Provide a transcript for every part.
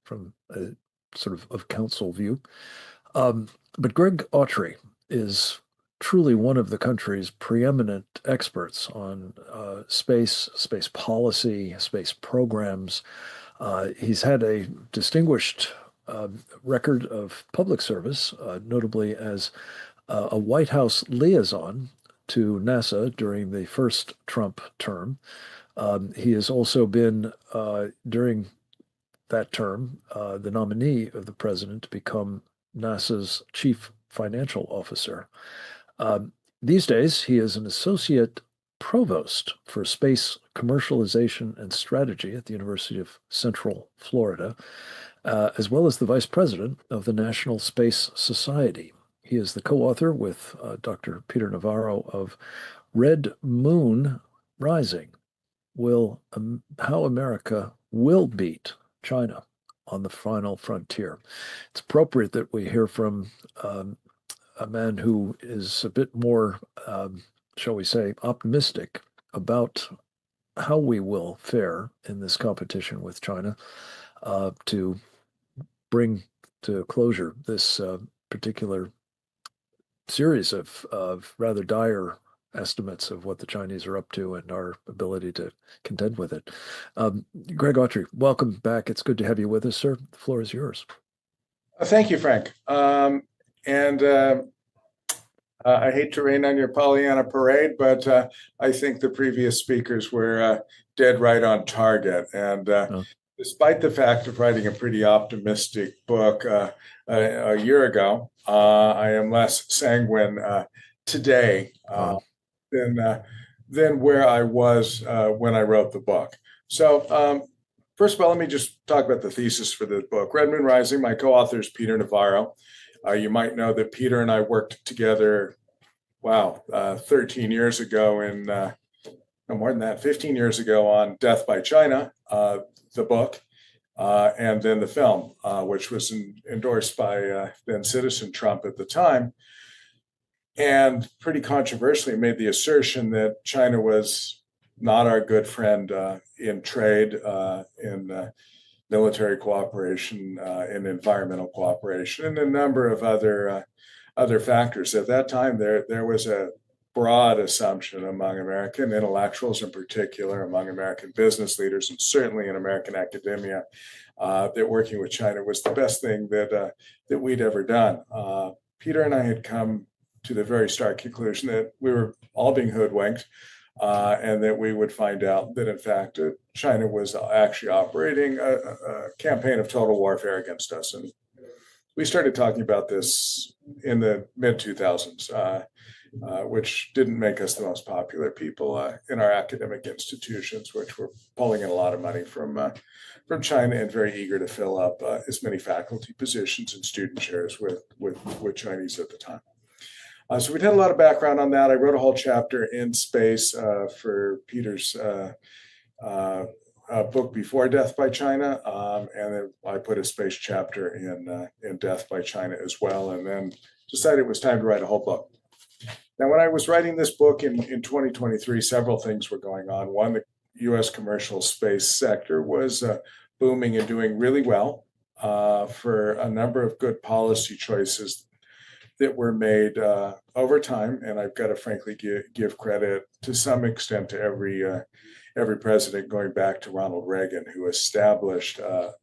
from a sort of council view. But Greg Autry is truly one of the country's preeminent experts on space policy, space programs. He's had a distinguished record of public service, notably as a White House liaison to NASA during the first Trump term. He has also been, during that term, the nominee of the president to become NASA's chief financial officer. These days, he is an associate provost for space commercialization and strategy at the University of Central Florida, as well as the vice president of the National Space Society. He is the co-author with Dr. Peter Navarro of Red Moon Rising, How America Will Beat China on the Final Frontier. It's appropriate that we hear from a man who is a bit more, shall we say, optimistic about how we will fare in this competition with China to bring to closure this particular series of rather dire estimates of what the Chinese are up to and our ability to contend with it. Greg Autry, welcome back. It's good to have you with us, sir. The floor is yours. Thank you, Frank. I hate to rain on your Pollyanna parade, but I think the previous speakers were dead right on target. And despite the fact of writing a pretty optimistic book a year ago, I am less sanguine today than where I was when I wrote the book. So first of all, let me just talk about the thesis for this book. Red Moon Rising, my co-author is Peter Navarro. You might know that Peter and I worked together, 13 years ago no more than that, 15 years ago on Death by China, the book, and then the film, which was endorsed by then Citizen Trump at the time, and pretty controversially made the assertion that China was not our good friend in trade, in military cooperation, in environmental cooperation, and a number of other factors. At that time, there was a broad assumption among American intellectuals, in particular among American business leaders, and certainly in American academia, that working with China was the best thing that we'd ever done. Peter and I had come to the very stark conclusion that we were all being hoodwinked, and that we would find out that, in fact, China was actually operating a campaign of total warfare against us. And we started talking about this in the mid-2000s, which didn't make us the most popular people in our academic institutions, which were pulling in a lot of money from China and very eager to fill up as many faculty positions and student chairs with Chinese at the time. So we'd had a lot of background on that. I wrote a whole chapter in space for Peter's book before Death by China, and then I put a space chapter in Death by China as well, and then decided it was time to write a whole book. Now, when I was writing this book in 2023, several things were going on. One, the U.S. commercial space sector was booming and doing really well for a number of good policy choices that were made over time, and I've got to frankly give credit to some extent to every president, going back to Ronald Reagan, who established a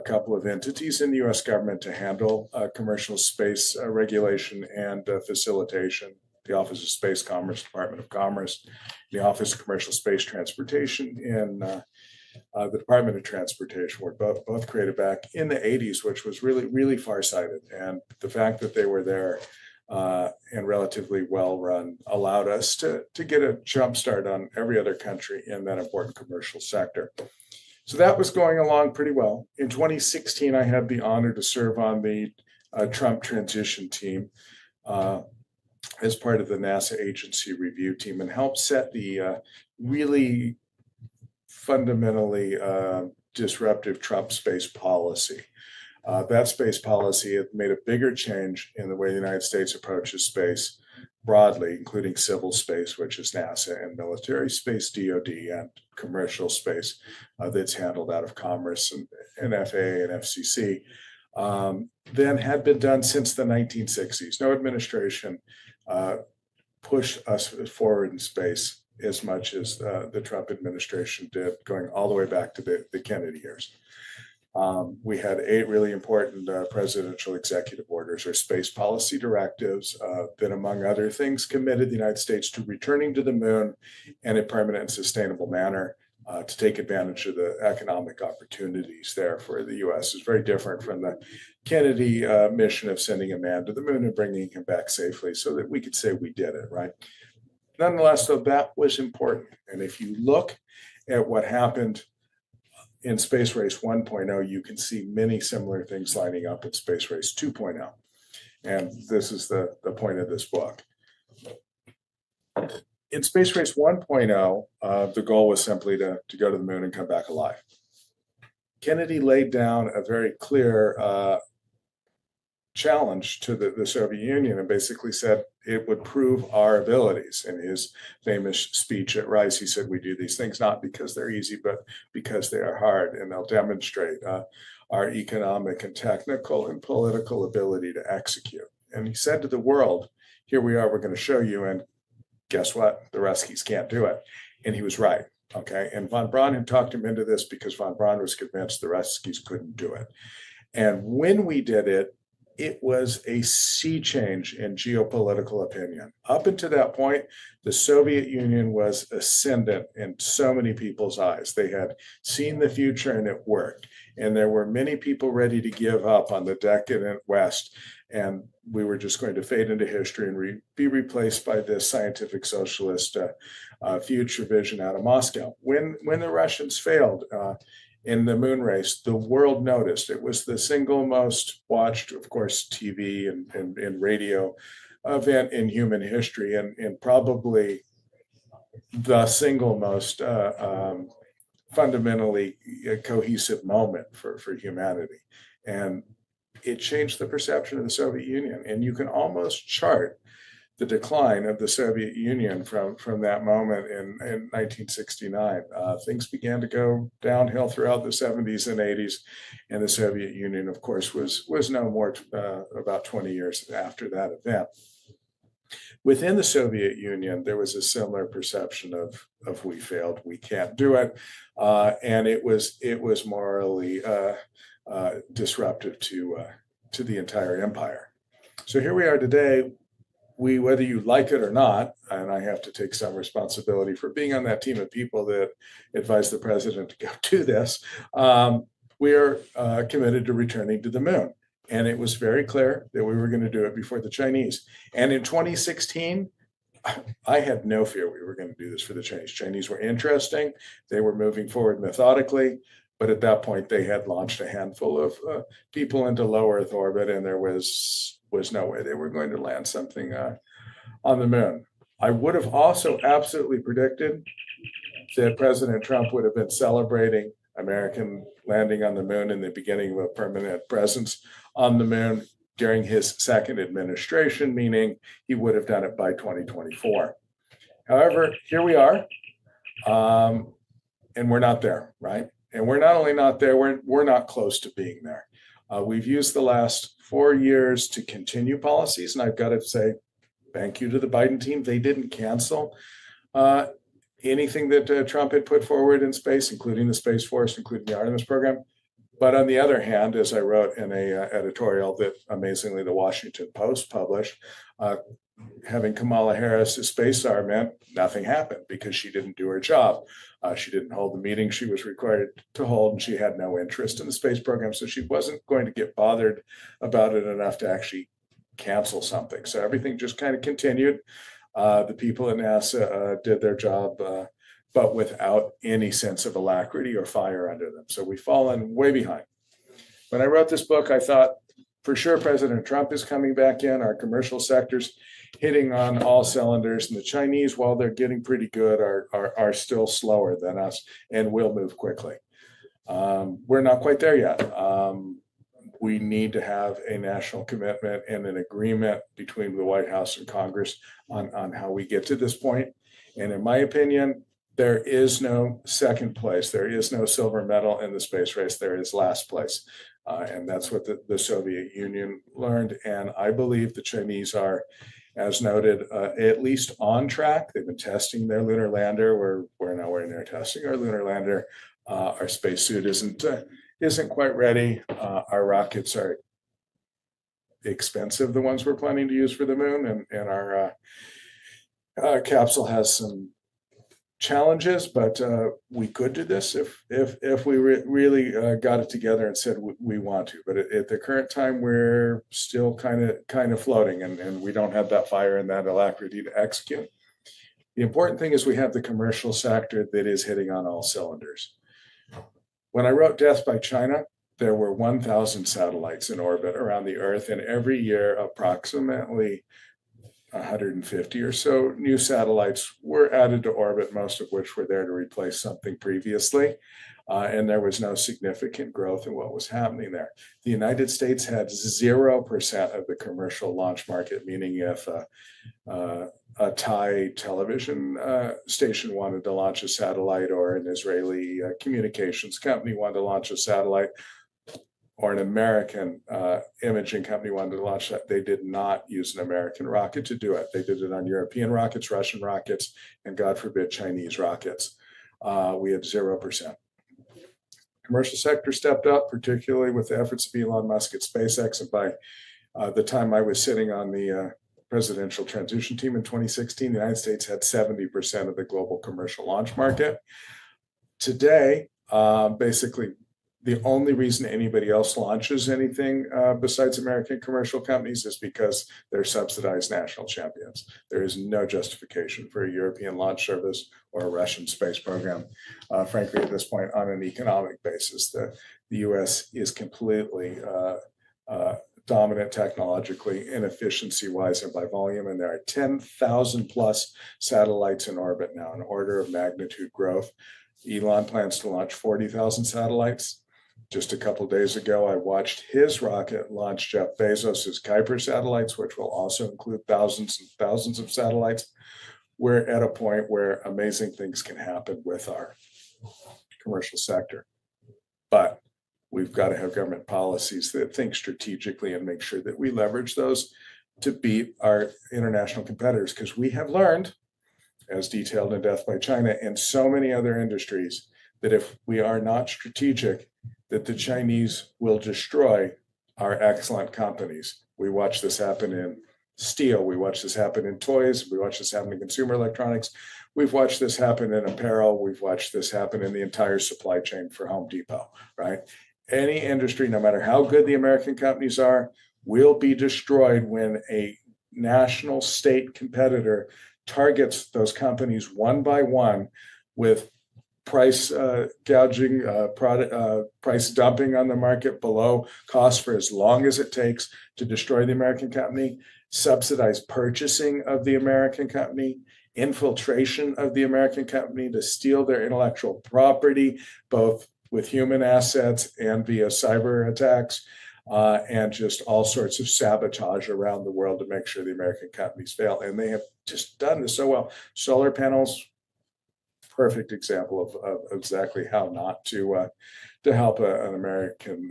couple of entities in the U.S. government to handle commercial space regulation and facilitation: the Office of Space Commerce, Department of Commerce, the Office of Commercial Space Transportation, and the Department of Transportation were both created back in the 80s, which was really, really farsighted. And the fact that they were there and relatively well run allowed us to get a jump start on every other country in that important commercial sector. So that was going along pretty well. In 2016, I had the honor to serve on the Trump transition team as part of the NASA agency review team and help set the really fundamentally disruptive Trump space policy. That space policy had made a bigger change in the way the United States approaches space broadly, including civil space, which is NASA, and military space, DoD, and commercial space that's handled out of Commerce and FAA and FCC, then had been done since the 1960s. No administration pushed us forward in space as much as the Trump administration did, going all the way back to the Kennedy years. We had 8 really important presidential executive orders or space policy directives that, among other things, committed the United States to returning to the moon in a permanent and sustainable manner to take advantage of the economic opportunities there for the U.S. It's very different from the Kennedy mission of sending a man to the moon and bringing him back safely so that we could say we did it, right? Nonetheless, though, that was important. And if you look at what happened in Space Race 1.0, you can see many similar things lining up in Space Race 2.0. And this is the point of this book. In Space Race 1.0, the goal was simply to go to the moon and come back alive. Kennedy laid down a very clear challenge to the Soviet Union and basically said it would prove our abilities. In his famous speech at Rice, he said, we do these things not because they're easy, but because they are hard, and they'll demonstrate our economic and technical and political ability to execute. And he said to the world, here we are, we're going to show you, and guess what? The Ruskies can't do it. And he was right. Okay. And von Braun had talked him into this because von Braun was convinced the Ruskies couldn't do it. And when we did it, it was a sea change in geopolitical opinion. Up until that point, the Soviet Union was ascendant in so many people's eyes. They had seen the future and it worked. And there were many people ready to give up on the decadent West. And we were just going to fade into history and be replaced by this scientific socialist future vision out of Moscow. When the Russians failed in the moon race, the world noticed. It was the single most watched, of course, TV and radio event in human history, and probably the single most fundamentally cohesive moment for humanity. And it changed the perception of the Soviet Union. And you can almost chart the decline of the Soviet Union from that moment in 1969. Things began to go downhill throughout the 70s and 80s, and the Soviet Union, of course, was no more about 20 years after that event. Within the Soviet Union, there was a similar perception of we failed, we can't do it, and it was morally disruptive to the entire empire. So here we are today. Whether you like it or not, and I have to take some responsibility for being on that team of people that advised the president to go do this, we are committed to returning to the moon. And it was very clear that we were going to do it before the Chinese. And in 2016, I had no fear we were going to do this for the Chinese. Chinese were interesting. They were moving forward methodically. But at that point, they had launched a handful of people into low Earth orbit, and there was no way they were going to land something on the moon. I would have also absolutely predicted that President Trump would have been celebrating American landing on the moon and the beginning of a permanent presence on the moon during his second administration, meaning he would have done it by 2024. However, here we are, and we're not there, right? And we're not only not there, we're not close to being there. We've used the last 4 years to continue policies, and I've got to say thank you to the Biden team. They didn't cancel anything that Trump had put forward in space, including the Space Force, including the Artemis program. But on the other hand, as I wrote in a editorial that amazingly the Washington Post published, having Kamala Harris as space czar meant nothing happened because she didn't do her job. She didn't hold the meeting she was required to hold, and she had no interest in the space program. So she wasn't going to get bothered about it enough to actually cancel something. So everything just kind of continued. The people at NASA did their job, but without any sense of alacrity or fire under them. So we've fallen way behind. When I wrote this book, I thought for sure President Trump is coming back in. Our commercial sector's hitting on all cylinders, and the Chinese, while they're getting pretty good, are still slower than us and will move quickly. We're not quite there yet. we need to have a national commitment and an agreement between the White House and Congress on how we get to this point. And in my opinion, there is no second place. There is no silver medal in the space race. There is last place. And that's what the Soviet Union learned. And I believe the Chinese are, as noted, at least on track. They've been testing their lunar lander. We're nowhere near testing our lunar lander. Our spacesuit isn't quite ready. Our rockets are expensive, the ones we're planning to use for the moon, and our capsule has some challenges, but we could do this if we really got it together and said we want to. But at the current time, we're still kind of floating, and we don't have that fire and that alacrity to execute. The important thing is we have the commercial sector that is hitting on all cylinders. When I wrote Death by China, there were 1,000 satellites in orbit around the Earth, and every year approximately 150 or so new satellites were added to orbit, most of which were there to replace something previously. And there was no significant growth in what was happening there. The United States had 0% of the commercial launch market, meaning if a Thai television station wanted to launch a satellite, or an Israeli communications company wanted to launch a satellite, or an American imaging company wanted to launch that, they did not use an American rocket to do it. They did it on European rockets, Russian rockets, and God forbid, Chinese rockets. We had 0%. Commercial sector stepped up, particularly with the efforts of Elon Musk at SpaceX. And by the time I was sitting on the presidential transition team in 2016, the United States had 70% of the global commercial launch market. Today, basically, the only reason anybody else launches anything besides American commercial companies is because they're subsidized national champions. There is no justification for a European launch service or a Russian space program. Frankly, at this point, on an economic basis, the US is completely dominant technologically and efficiency-wise and by volume. And there are 10,000 plus satellites in orbit now, an order of magnitude growth. Elon plans to launch 40,000 satellites. Just a couple of days ago, I watched his rocket launch Jeff Bezos's Kuiper satellites, which will also include thousands and thousands of satellites. We're at a point where amazing things can happen with our commercial sector. But we've got to have government policies that think strategically and make sure that we leverage those to beat our international competitors, because we have learned, as detailed in Death by China and so many other industries, that if we are not strategic, that the Chinese will destroy our excellent companies. We watch this happen in steel. We watch this happen in toys. We watch this happen in consumer electronics. We've watched this happen in apparel. We've watched this happen in the entire supply chain for Home Depot, right? Any industry, no matter how good the American companies are, will be destroyed when a national state competitor targets those companies one by one with price gouging, price dumping on the market below cost for as long as it takes to destroy the American company, subsidized purchasing of the American company, infiltration of the American company to steal their intellectual property, both with human assets and via cyber attacks, and just all sorts of sabotage around the world to make sure the American companies fail. And they have just done this so well. Solar panels, perfect example of exactly how not to help an American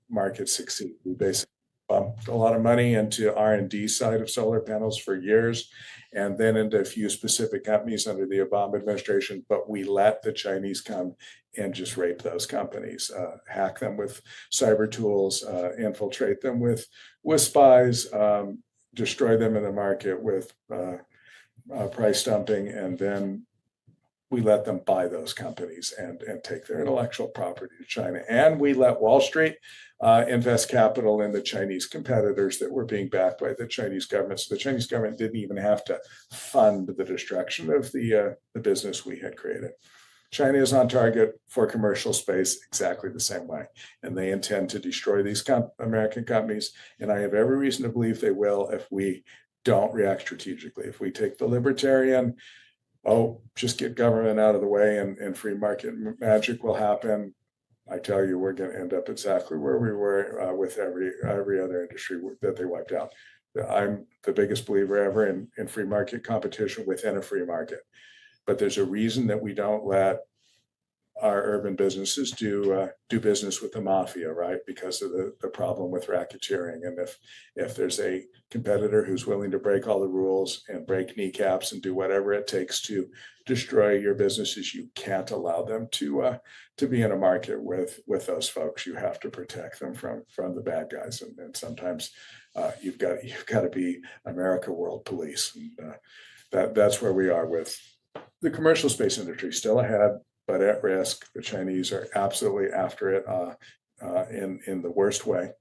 market succeed. We basically pumped a lot of money into R&D side of solar panels for years, and then into a few specific companies under the Obama administration, but we let the Chinese come and just rape those companies, hack them with cyber tools, infiltrate them with spies, destroy them in the market with price dumping, and then we let them buy those companies and take their intellectual property to China. And we let Wall Street invest capital in the Chinese competitors that were being backed by the Chinese government. So the Chinese government didn't even have to fund the destruction of the business we had created. China is on target for commercial space exactly the same way. And they intend to destroy these American companies. And I have every reason to believe they will if we don't react strategically. If we take the libertarian, just get government out of the way and free market magic will happen. I tell you, we're going to end up exactly where we were with every other industry that they wiped out. I'm the biggest believer ever in free market competition within a free market. But there's a reason that we don't let our urban businesses do business with the mafia, right? Because of the problem with racketeering. And if there's a competitor who's willing to break all the rules and break kneecaps and do whatever it takes to destroy your businesses, you can't allow them to be in a market with those folks. You have to protect them from the bad guys. And sometimes you've got to be America World Police. And that's where we are with the commercial space industry, still ahead, but at risk. The Chinese are absolutely after it in the worst way.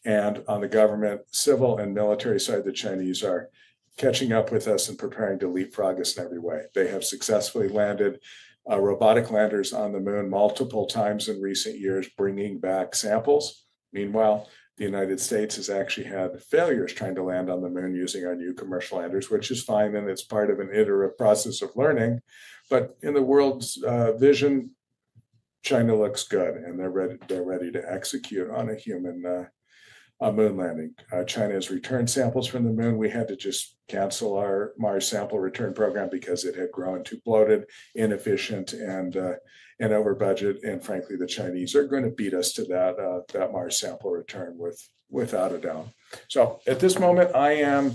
And on the government, civil, and military side, the Chinese are catching up with us and preparing to leapfrog us in every way. They have successfully landed robotic landers on the moon multiple times in recent years, bringing back samples. Meanwhile, the United States has actually had failures trying to land on the moon using our new commercial landers, which is fine, and it's part of an iterative process of learning. But in the world's vision, China looks good, and they're ready to execute on a human moon landing. China has returned samples from the moon. We had to just cancel our Mars sample return program because it had grown too bloated, inefficient, and over budget. And frankly, the Chinese are going to beat us to that Mars sample return without a doubt. So at this moment, I am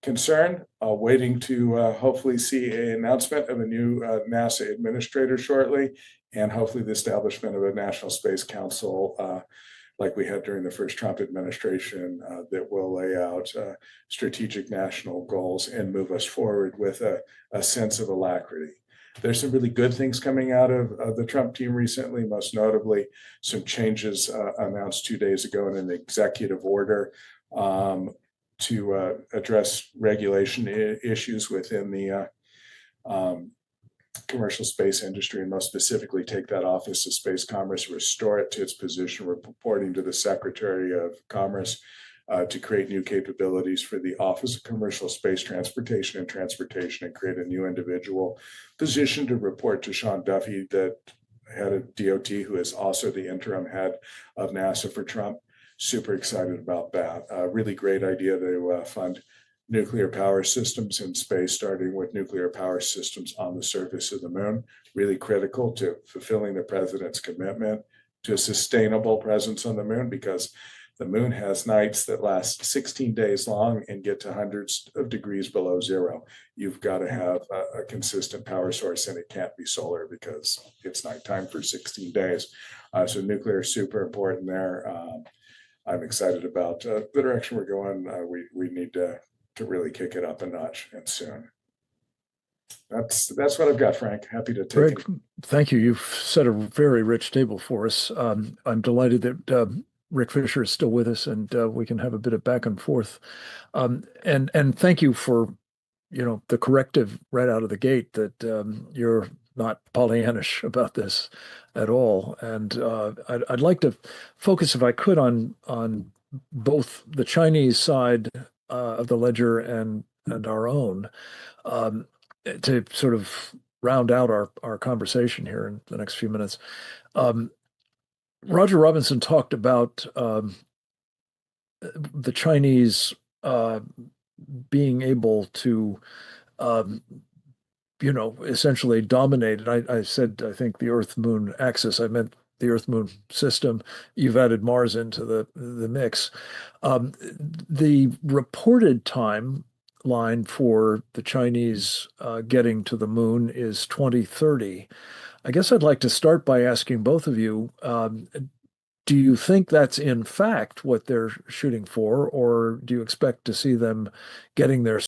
concerned, waiting to hopefully see an announcement of a new NASA administrator shortly, and hopefully the establishment of a National Space Council like we had during the first Trump administration that will lay out strategic national goals and move us forward with a sense of alacrity. There's some really good things coming out of the Trump team recently, most notably some changes announced 2 days ago in an executive order to address regulation issues within the commercial space industry, and most specifically take that Office of Space Commerce, restore it to its position, reporting to the Secretary of Commerce to create new capabilities for the Office of Commercial Space Transportation and create a new individual position to report to Sean Duffy, the head of DOT, who is also the interim head of NASA for Trump. Super excited about that. Really great idea to fund nuclear power systems in space, starting with nuclear power systems on the surface of the moon. Really critical to fulfilling the president's commitment to a sustainable presence on the moon, because the moon has nights that last 16 days long and get to hundreds of degrees below zero. You've got to have a consistent power source, and it can't be solar because it's nighttime for 16 days. So nuclear is super important there. I'm excited about the direction we're going. We need to really kick it up a notch, and soon. That's what I've got, Frank. Happy to take Greg, it. thank you. You've set a very rich table for us. I'm delighted that Rick Fisher is still with us, and we can have a bit of back and forth. And thank you for the corrective right out of the gate that you're not Pollyannish about this at all. And I'd like to focus, if I could, on both the Chinese side of the ledger and our own, to sort of round out our conversation here in the next few minutes. Roger Robinson talked about the Chinese being able to essentially dominate. I said, I think, the Earth-Moon axis. I meant the Earth-Moon system. You've added Mars into the mix. The reported timeline for the Chinese getting to the moon is 2030. I guess I'd like to start by asking both of you, do you think that's in fact what they're shooting for, or do you expect to see them getting there